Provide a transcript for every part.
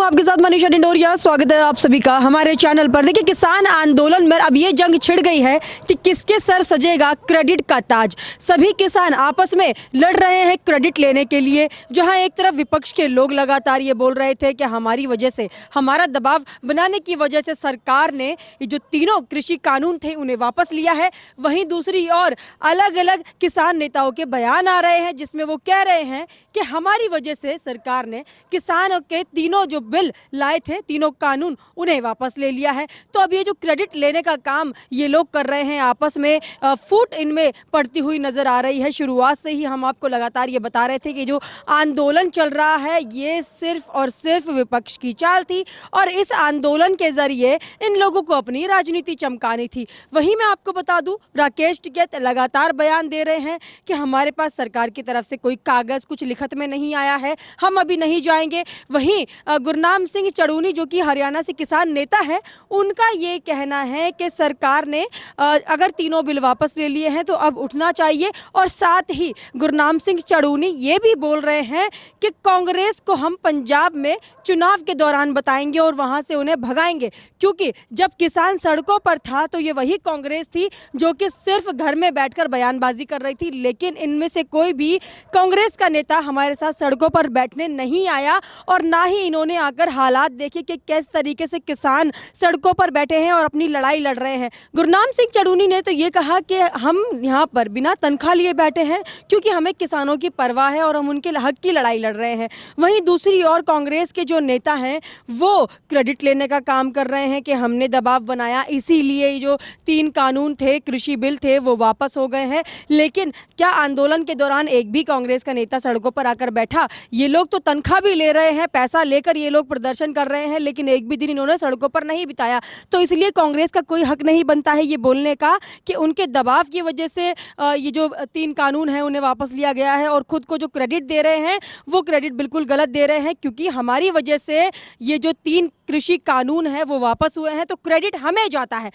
हूं आपके साथ मनीषा डिंडोरिया। स्वागत है आप सभी का हमारे चैनल पर। देखिए, किसान आंदोलन में अब ये जंग छिड़ गई है कि किसके सर सजेगा क्रेडिट का ताज। सभी किसान आपस में लड़ रहे हैं क्रेडिट लेने के लिए। जहां एक तरफ विपक्ष के लोग लगातार ये बोल रहे थे कि हमारी वजह से, हमारा दबाव बनाने की वजह से सरकार ने ये जो तीनों कृषि कानून थे उन्हें वापस लिया है। वहीं दूसरी ओर अलग अलग किसान नेताओं के बयान आ रहे हैं जिसमें वो कह रहे हैं कि हमारी वजह से सरकार ने किसानों के तीनों जो बिल लाए थे, तीनों कानून, उन्हें वापस ले लिया है। तो अब ये जो क्रेडिट लेने का काम ये लोग कर रहे हैं आपस में, फूट इनमें पड़ती हुई नजर आ रही है। शुरुआत से ही हम आपको लगातार ये बता रहे थे कि जो आंदोलन चल रहा है ये सिर्फ और सिर्फ विपक्ष की चाल थी और इस आंदोलन के जरिए इन लोगों को अपनी राजनीति चमकानी थी। वहीं मैं आपको बता दूं, राकेश टिकैत लगातार बयान दे रहे हैं कि हमारे पास सरकार की तरफ से कोई कागज कुछ लिखत में नहीं आया है, हम अभी नहीं जाएंगे। वहीं गुरनाम सिंह चड़ूनी जो कि हरियाणा से किसान नेता है, उनका ये कहना है कि सरकार ने अगर तीनों बिल वापस ले लिए हैं तो अब उठना चाहिए। और साथ ही गुरनाम सिंह चड़ूनी ये भी बोल रहे हैं कि कांग्रेस को हम पंजाब में चुनाव के दौरान बताएंगे और वहां से उन्हें भगाएंगे, क्योंकि जब किसान सड़कों पर था तो ये वही कांग्रेस थी जो कि सिर्फ घर में बैठकर बयानबाजी कर रही थी। लेकिन इनमें से कोई भी कांग्रेस का नेता हमारे साथ सड़कों पर बैठने नहीं आया और ना ही इन्होंने आकर हालात देखे कि किस तरीके से किसान सड़कों पर बैठे हैं और अपनी लड़ाई लड़ रहे हैं। गुरनाम सिंह चड़ूनी ने तो ये कहा कि हम यहाँ पर बिना तनख्वाह लिए बैठे हैं क्योंकि हमें किसानों की परवाह है और हम उनके हक की लड़ाई लड़ रहे हैं। वहीं दूसरी ओर कांग्रेस के जो नेता हैं वो क्रेडिट लेने का काम कर रहे हैं कि हमने दबाव बनाया, इसीलिए जो 3 कानून थे, कृषि बिल थे, वो वापस हो गए हैं। लेकिन क्या आंदोलन के दौरान एक भी कांग्रेस का नेता सड़कों पर आकर बैठा? ये लोग तो तनख्वाह भी ले रहे हैं, पैसा लेकर ये लोग प्रदर्शन कर रहे हैं, लेकिन एक भी दिन इन्होंने सड़कों पर नहीं बिताया। तो इसलिए कांग्रेस का कोई हक नहीं बनता है ये बोलने का कि उनके दबाव की वजह से ये जो 3 कानून हैं उन्हें वापस लिया गया है। और खुद को जो क्रेडिट दे रहे हैं वो क्रेडिट बिल्कुल गलत दे रहे हैं, क्योंकि हमारी वजह से ये जो 3 कृषि कानून हैं वो वापस हुए हैं, तो क्रेडिट हमें जाता है।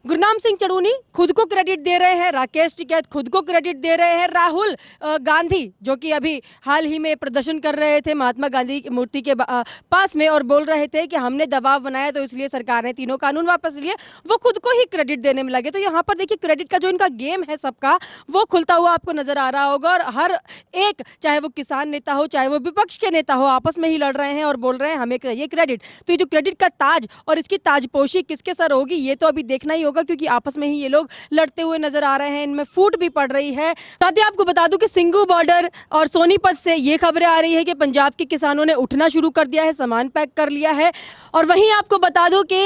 गुरनाम सिंह चड़ूनी खुद को क्रेडिट दे रहे हैं, राकेश टिकैत खुद को क्रेडिट दे रहे हैं, राहुल गांधी जो कि अभी हाल ही में प्रदर्शन कर रहे थे महात्मा गांधी की मूर्ति के पास में और बोल रहे थे कि हमने दबाव बनाया तो इसलिए सरकार ने तीनों कानून वापस लिए, वो खुद को ही क्रेडिट देने में लगे। तो यहाँ पर देखिए, क्रेडिट का जो इनका गेम है सबका, वो खुलता हुआ आपको नजर आ रहा होगा। और हर एक, चाहे वो किसान नेता हो चाहे वो विपक्ष के नेता हो, आपस में ही लड़ रहे हैं और बोल रहे हैं हमें चाहिए क्रेडिट। तो ये जो क्रेडिट का ताज और इसकी ताजपोशी किसके सर होगी ये तो अभी देखना ही होगा, क्योंकि आपस में ही ये लोग लड़ते हुए नजर आ रहे हैं, इनमें फूट भी पड़ रही है। साथ ही आपको बता दूं कि सिंघू बॉर्डर और सोनीपत से ये खबरें आ रही है कि पंजाब के किसानों ने उठना शुरू कर दिया है, सामान पैक कर लिया है। और वहीं आपको बता दूं कि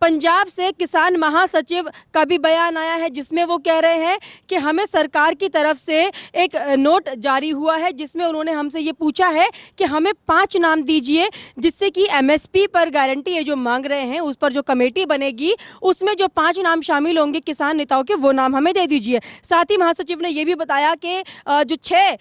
पंजाब से किसान महासचिव का भी बयान आया है जिसमें वो कह रहे हैं कि हमें सरकार की तरफ से एक नोट जारी हुआ है जिसमें उन्होंने हमसे ये पूछा है कि हमें 5 नाम दीजिए जिससे कि MSP पर गारंटी ये जो मांग रहे हैं उस पर जो कमेटी बनेगी उसमें जो 5 नाम शामिल होंगे किसान नेताओं के, वो नाम हमें दे दीजिए। साथ ही महासचिव ने यह भी बताया कि जो 6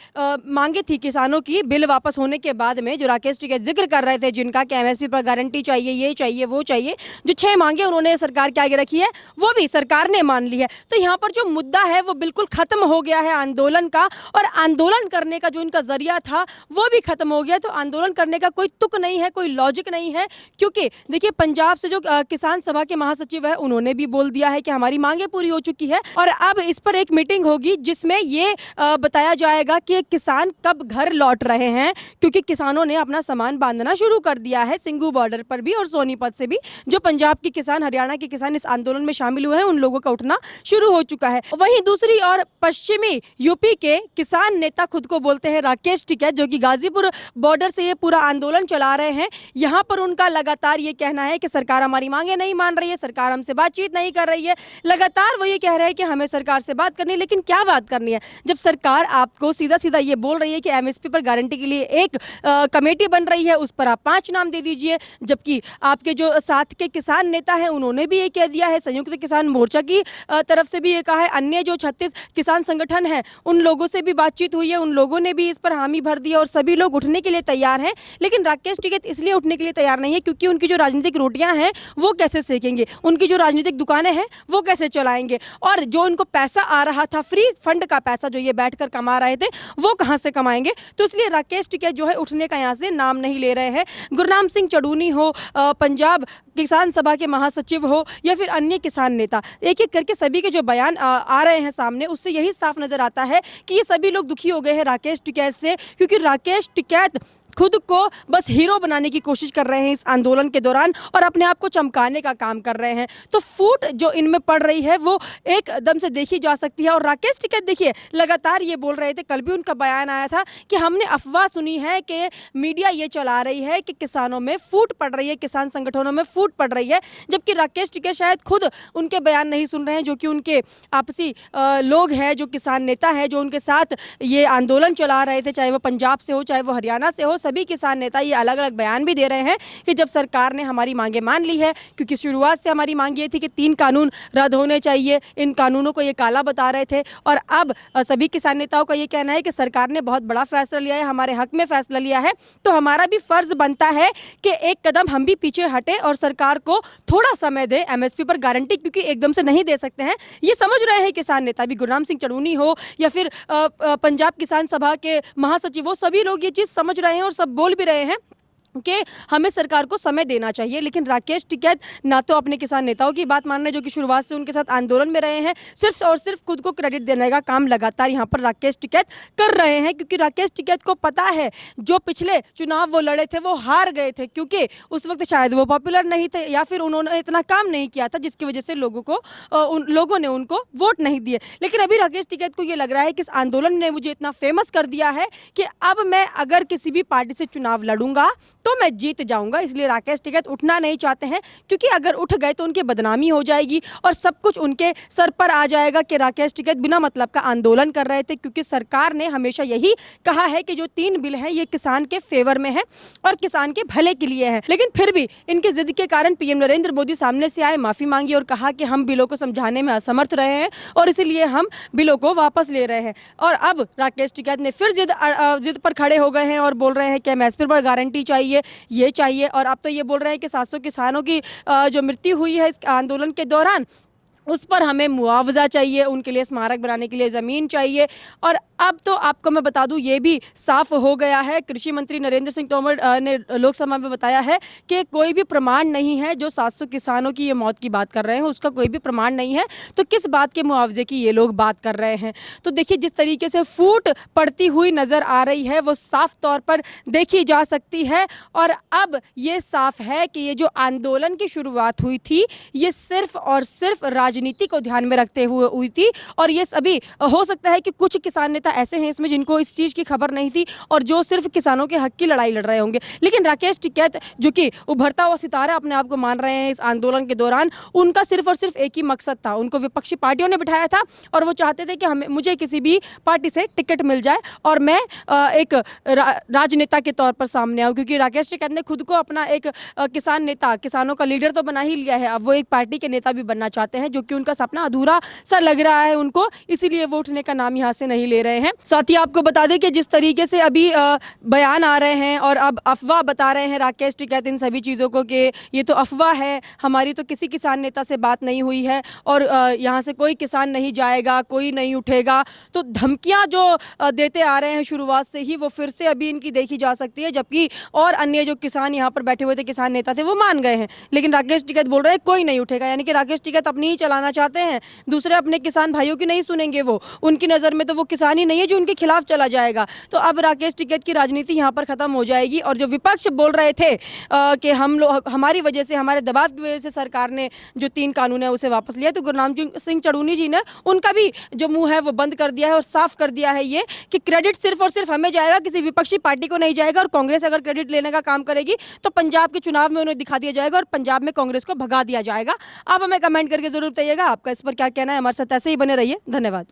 मांगे थी किसानों की बिल वापस होने के बाद में, जो राकेश टिकैत जिक्र कर रहे थे जिनका कि MSP पर गारंटी चाहिए, ये चाहिए, वो चाहिए, जो 6 मांगे उन्होंने सरकार के आगे रखी है वो भी सरकार ने मान ली है। तो यहाँ पर जो मुद्दा है वो बिल्कुल खत्म हो गया है आंदोलन का, और आंदोलन करने का जो इनका जरिया था वो भी खत्म हो गया। तो आंदोलन करने का कोई तुक नहीं है, कोई लॉजिक नहीं है, क्योंकि देखिए पंजाब से जो किसान सभा के महासचिव है उन्होंने भी बोल दिया है कि हमारी मांगे पूरी हो चुकी है और अब इस पर एक मीटिंग होगी जिसमें ये बताया जाएगा कि किसान कब घर लौट रहे हैं, क्योंकि किसानों ने अपना सामान बांधना शुरू कर दिया है सिंघू बॉर्डर पर भी और सोनीपत से भी। जो पंजाब के किसान, हरियाणा के किसान इस आंदोलन में शामिल हुए हैं उन लोगों का उठना शुरू हो चुका है। वहीं दूसरी ओर पश्चिमी यूपी के किसान नेता खुद को बोलते हैं राकेश टिकैत, जो कि गाजीपुर बॉर्डर से ये पूरा आंदोलन चला रहे हैं। यहाँ पर उनका लगातार ये कहना है कि सरकार हमारी मांगे नहीं मान रही है, सरकार हमसे बातचीत नहीं कर रही है। लगातार वो ये कह रहे हैं कि हमें सरकार से बात करनी है, लेकिन क्या बात करनी है जब सरकार आपको सीधा सीधा ये बोल रही है कि MSP पर गारंटी के लिए एक कमेटी बन रही है, उस पर आप 5 नाम दे दीजिए। जबकि आपके जो साथ के किसान नेता हैं उन्होंने भी ये कह दिया है, संयुक्त किसान मोर्चा की तरफ से भी ये कहा है, अन्य जो 36 किसान संगठन हैं उन लोगों से भी बातचीत हुई है, उन लोगों ने भी इस पर हामी भर दिया और सभी लोग उठने के लिए तैयार हैं। लेकिन राकेश टिकैत इसलिए उठने के लिए तैयार नहीं है क्योंकि उनकी जो राजनीतिक रोटियां हैं वो कैसे सेकेंगे, उनकी जो राजनीतिक दुकानें चलाने हैं वो कैसे चलाएंगे, और जो उनको पैसा आ रहा था फ्री फंड का पैसा जो ये बैठकर कमा रहे थे वो कहां से कमाएंगे। तो इसलिए राकेश टिकैत जो है उठने का यहाँ से नाम नहीं ले रहे हैं। गुरनाम सिंह चड़ूनी हो, पंजाब किसान सभा के महासचिव हो, या फिर अन्य किसान नेता, एक एक करके सभी के जो बयान आ रहे हैं सामने, उससे यही साफ नजर आता है कि ये सभी लोग दुखी हो गए हैं राकेश टिकैत से, क्योंकि राकेश टिकैत खुद को बस हीरो बनाने की कोशिश कर रहे हैं इस आंदोलन के दौरान, और अपने आप को चमकाने का काम कर रहे हैं। तो फूट जो इनमें पड़ रही है वो एकदम से देखी जा सकती है। और राकेश टिकैत देखिए लगातार ये बोल रहे थे, कल भी उनका बयान आया था कि हमने अफवाह सुनी है कि मीडिया ये चला रही है कि किसानों में फूट पड़ रही है, किसान संगठनों में फूट पड़ रही है, जबकि राकेश टिकैत शायद खुद उनके बयान नहीं सुन रहे हैं, जो कि उनके आपसी लोग हैं, जो किसान नेता हैं, जो उनके साथ ये आंदोलन चला रहे थे, चाहे वो पंजाब से हो चाहे वो हरियाणा से हो। सभी किसान नेता ये अलग अलग बयान भी दे रहे हैं कि जब सरकार ने हमारी मांगे मान ली है, क्योंकि शुरुआत से हमारी मांग ये थी कि 3 कानून रद्द होने चाहिए, इन कानूनों को ये काला बता रहे थे, और अब सभी किसान नेताओं का ये कहना है कि सरकार ने बहुत बड़ा फैसला लिया है, हमारे हक में फैसला लिया है, तो हमारा भी फर्ज बनता है कि एक कदम हम भी पीछे हटे और सरकार को थोड़ा समय दे एमएसपी पर गारंटी, क्योंकि एकदम से नहीं दे सकते हैं। ये समझ रहे हैं किसान नेता भी, गुरनाम सिंह चड़ूनी हो या फिर पंजाब किसान सभा के महासचिव, वो सभी लोग ये चीज़ समझ रहे हैं और सब बोल भी रहे हैं कि हमें सरकार को समय देना चाहिए। लेकिन राकेश टिकैत ना तो अपने किसान नेताओं की बात मान रहे, जो कि शुरुआत से उनके साथ आंदोलन में रहे हैं, सिर्फ और सिर्फ खुद को क्रेडिट देने का काम लगातार यहाँ पर राकेश टिकैत कर रहे हैं, क्योंकि राकेश टिकैत को पता है जो पिछले चुनाव वो लड़े थे वो हार गए थे, क्योंकि उस वक्त शायद वो पॉपुलर नहीं थे या फिर उन्होंने इतना काम नहीं किया था, जिसकी वजह से लोगों ने उनको वोट नहीं दिए। लेकिन अभी राकेश टिकैत को ये लग रहा है कि इस आंदोलन ने मुझे इतना फेमस कर दिया है कि अब मैं अगर किसी भी पार्टी से चुनाव लड़ूंगा तो मैं जीत जाऊंगा। इसलिए राकेश टिकैत उठना नहीं चाहते हैं, क्योंकि अगर उठ गए तो उनकी बदनामी हो जाएगी और सब कुछ उनके सर पर आ जाएगा कि राकेश टिकैत बिना मतलब का आंदोलन कर रहे थे, क्योंकि सरकार ने हमेशा यही कहा है कि जो 3 बिल हैं ये किसान के फेवर में है और किसान के भले के लिए है। लेकिन फिर भी इनकी जिद के कारण पीएम नरेंद्र मोदी सामने से आए, माफी मांगी और कहा कि हम बिलों को समझाने में असमर्थ रहे हैं और इसीलिए हम बिलों को वापस ले रहे हैं। और अब राकेश टिकैत ने फिर जिद पर खड़े हो गए हैं और बोल रहे हैं कि एमएसपी पर गारंटी चाहिए, ये चाहिए, और अब तो ये बोल रहे हैं कि 700 किसानों की जो मृत्यु हुई है इस आंदोलन के दौरान उस पर हमें मुआवजा चाहिए, उनके लिए स्मारक बनाने के लिए ज़मीन चाहिए। और अब तो आपको मैं बता दूं ये भी साफ हो गया है, कृषि मंत्री नरेंद्र सिंह तोमर ने लोकसभा में बताया है कि कोई भी प्रमाण नहीं है, जो 700 किसानों की ये मौत की बात कर रहे हैं उसका कोई भी प्रमाण नहीं है, तो किस बात के मुआवजे की ये लोग बात कर रहे हैं। तो देखिए जिस तरीके से फूट पड़ती हुई नज़र आ रही है वो साफ तौर पर देखी जा सकती है। और अब ये साफ है कि ये जो आंदोलन की शुरुआत हुई थी ये सिर्फ और सिर्फ राजनीति को ध्यान में रखते हुए हुई थी, और ये सभी हो सकता है कि कुछ किसान नेता ऐसे हैं इसमें जिनको इस चीज़ की खबर नहीं थी और जो सिर्फ किसानों के हक की लड़ाई लड़ रहे होंगे। लेकिन राकेश टिकैत जो कि उभरता हुआ सितारा अपने आप को मान रहे हैं इस आंदोलन के दौरान, उनका सिर्फ और सिर्फ एक ही मकसद था, उनको विपक्षी पार्टियों ने बिठाया था और वो चाहते थे कि मुझे किसी भी पार्टी से टिकट मिल जाए और मैं एक राजनेता के तौर पर सामने आऊँ, क्योंकि राकेश टिकैत ने खुद को अपना एक किसान नेता, किसानों का लीडर तो बना ही लिया है, अब वो एक पार्टी के नेता भी बनना चाहते हैं, जो कि उनका सपना अधूरा सा लग रहा है उनको, इसीलिए वो उठने का नाम यहाँ से नहीं ले रहे हैं। साथ ही आपको बता दें कि जिस तरीके से अभी बयान आ रहे हैं और अब अफवाह बता रहे हैं राकेश टिकैत इन सभी चीज़ों को कि ये तो अफवाह है, हमारी तो किसी किसान नेता से बात नहीं हुई है और यहाँ से कोई किसान नहीं जाएगा, कोई नहीं उठेगा, तो धमकियाँ जो देते आ रहे हैं शुरुआत से ही वो फिर से अभी इनकी देखी जा सकती है। जबकि और अन्य जो किसान यहाँ पर बैठे हुए थे, किसान नेता थे, वो मान गए हैं, लेकिन राकेश टिकैत बोल रहे हैं कोई नहीं उठेगा, यानी कि राकेश टिकैत अपनी ही चलाना चाहते हैं, दूसरे अपने किसान भाइयों की नहीं सुनेंगे। वो उनकी नज़र में तो वो किसान ही नहीं है जो उनके खिलाफ चला जाएगा। तो अब राकेश टिकैत की राजनीति यहाँ पर खत्म हो जाएगी। और जो विपक्ष बोल रहे थे कि हम लोग, हमारी वजह से, हमारे दबाव की वजह से सरकार ने जो 3 कानून है उसे वापस लिया, तो गुरनाम सिंह चड़ूनी जी ने उनका भी जो मुंह है वो बंद कर दिया है और साफ कर दिया है ये कि क्रेडिट सिर्फ और सिर्फ हमें जाएगा, किसी विपक्षी पार्टी को नहीं जाएगा। और कांग्रेस अगर क्रेडिट लेने का काम करेगी तो पंजाब के चुनाव में उन्हें दिखा दिया जाएगा और पंजाब में कांग्रेस को भगा दिया जाएगा। आप हमें कमेंट करके जरूर बताइएगा आपका इस पर क्या कहना है। हमारे साथ ऐसे ही बने रहिए, धन्यवाद।